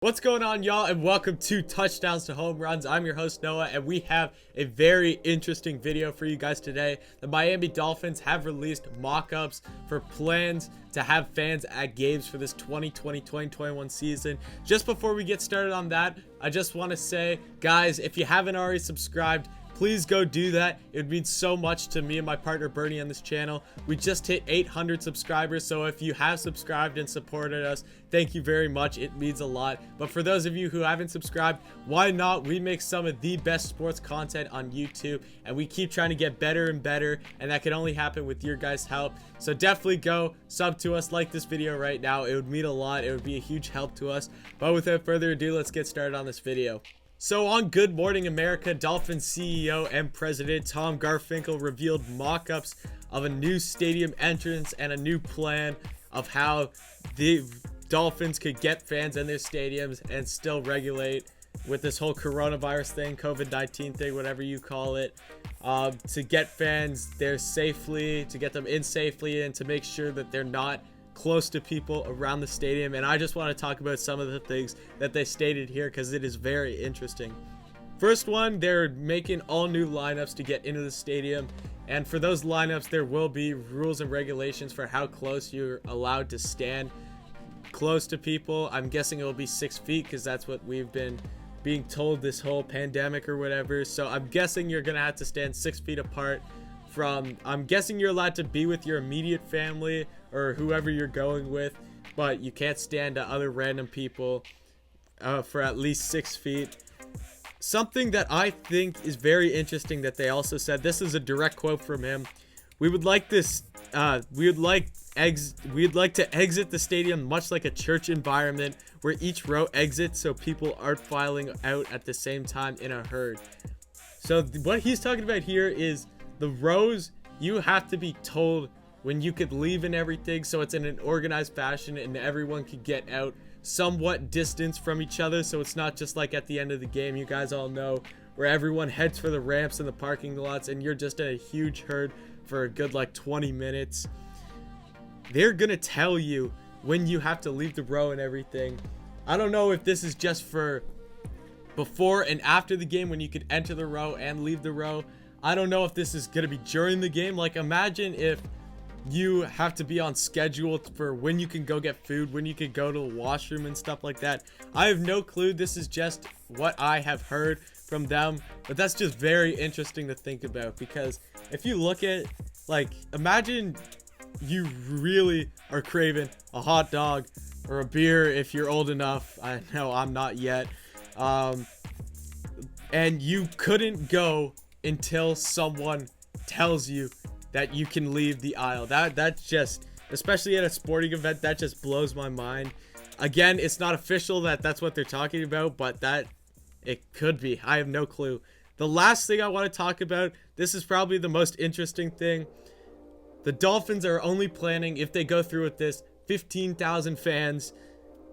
What's going on, y'all, and welcome to Touchdowns to Home Runs. I'm your host, Noah, and we have a very interesting video for you guys today. The Miami Dolphins have released mock-ups for plans to have fans at games for this 2020-2021 season. Just before we get started on that, I just want to say, guys, if you haven't already subscribed, please go do that. It would mean so much to me and my partner Bernie on this channel. We just hit 800 subscribers, so if you have subscribed and supported us, thank you very much. It means a lot. But for those of you who haven't subscribed, why not? We make some of the best sports content on YouTube, and we keep trying to get better and better, and that can only happen with your guys' help. So definitely go sub to us, like this video right now. It would mean a lot. It would be a huge help to us. But without further ado, let's get started on this video. So on Good Morning America, Dolphins CEO and President Tom Garfinkel revealed mock-ups of a new stadium entrance and a new plan of how the Dolphins could get fans in their stadiums and still regulate with this whole coronavirus thing, COVID-19 thing, whatever you call it, to get fans there safely, to get them in safely, and to make sure that they're not close to people around the stadium. And I just want to talk about some of the things that they stated here because it is very interesting. First one, they're making all new lineups to get into the stadium, and for those lineups there will be rules and regulations for how close you're allowed to stand close to people. I'm guessing it will be 6 feet because that's what we've been being told this whole pandemic or whatever. So I'm guessing you're gonna have to stand 6 feet apart from, I'm guessing you're allowed to be with your immediate family or whoever you're going with, but you can't stand to other random people for at least 6 feet. Something that I think is very interesting that they also said, this is a direct quote from him: we would like this we'd like to exit the stadium much like a church environment where each row exits so people aren't filing out at the same time in a herd. So what he's talking about here is the rows, you have to be told when you could leave and everything, so it's in an organized fashion and everyone could get out somewhat distance from each other, so it's not just like at the end of the game, you guys all know, where everyone heads for the ramps and the parking lots and you're just in a huge herd for a good like 20 minutes. They're gonna tell you when you have to leave the row and everything. I don't know if this is just for before and after the game when you could enter the row and leave the row. I don't know if this is going to be during the game. Like, imagine if you have to be on schedule for when you can go get food, when you can go to the washroom and stuff like that. I have no clue. This is just what I have heard from them, but that's just very interesting to think about, because if you look at, like, imagine you really are craving a hot dog or a beer if you're old enough. I know I'm not yet. And you couldn't go until someone tells you that you can leave the aisle. That's just, especially at a sporting event, that just blows my mind. Again, it's not official that that's what they're talking about, but that it could be. I have no clue. The last thing I want to talk about, this is probably the most interesting thing. The Dolphins are only planning, if they go through with this, 15,000 fans,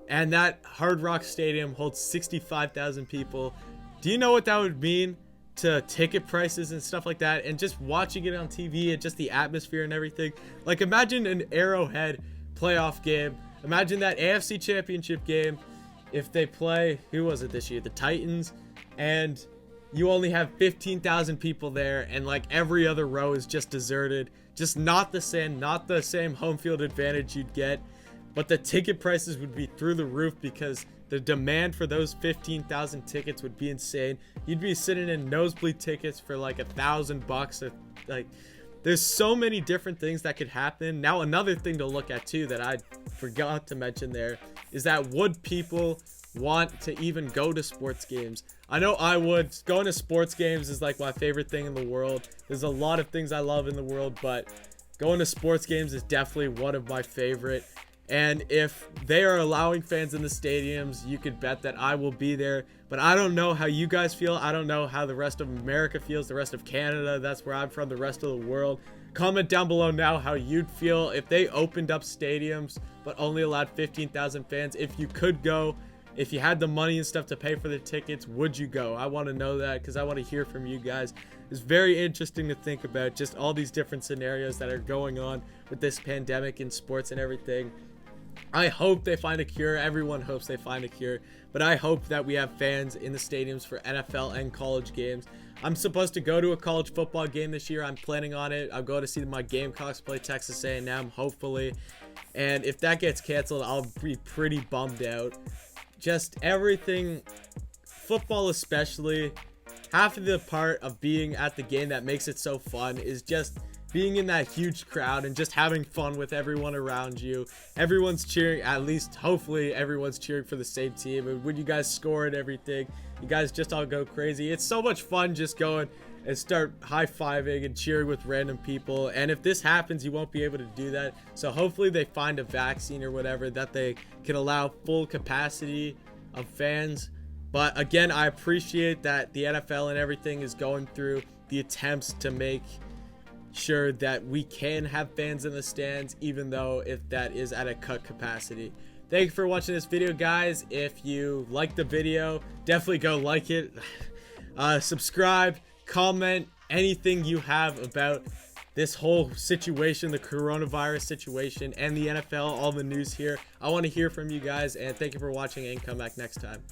and that Hard Rock Stadium holds 65,000 people. Do you know what that would mean to ticket prices and stuff like that, and just watching it on TV and just the atmosphere and everything? Like, imagine an Arrowhead playoff game. Imagine that AFC Championship game if they play, who was it this year? The Titans, and you only have 15,000 people there, and like every other row is just deserted. Just not the same home field advantage you'd get, but the ticket prices would be through the roof because the demand for those 15,000 tickets would be insane. You'd be sitting in nosebleed tickets for like $1,000. Like, there's so many different things that could happen. Now, another thing to look at too that I forgot to mention there is that would people want to even go to sports games? I know I would. Going to sports games is like my favorite thing in the world. There's a lot of things I love in the world, but going to sports games is definitely one of my favorite. And if they are allowing fans in the stadiums, you could bet that I will be there. But I don't know how you guys feel. I don't know how the rest of America feels, the rest of Canada. That's where I'm from, the rest of the world. Comment down below now how you'd feel if they opened up stadiums but only allowed 15,000 fans. If you could go, if you had the money and stuff to pay for the tickets, would you go? I want to know that because I want to hear from you guys. It's very interesting to think about just all these different scenarios that are going on with this pandemic in sports and everything. I hope they find a cure. Everyone hopes they find a cure, but I hope that we have fans in the stadiums for NFL and college games. I'm supposed to go to a college football game this year. I'm planning on it. I'll go to see my Gamecocks play Texas A&M, hopefully. And if that gets canceled, I'll be pretty bummed out. Just everything, football especially, half of the part of being at the game that makes it so fun is just being in that huge crowd and just having fun with everyone around you. Everyone's cheering, at least hopefully everyone's cheering for the same team. And when you guys score and everything, you guys just all go crazy. It's so much fun just going and start high-fiving and cheering with random people. And if this happens, you won't be able to do that. So hopefully they find a vaccine or whatever that they can allow full capacity of fans. But again, I appreciate that the NFL and everything is going through the attempts to make sure that we can have fans in the stands, even though if that is at a cut capacity. Thank you for watching this video, guys. If you like the video, definitely go like it. Subscribe, comment anything you have about this whole situation, the coronavirus situation, and the NFL, all the news here. I want to hear from you guys, and thank you for watching, and come back next time.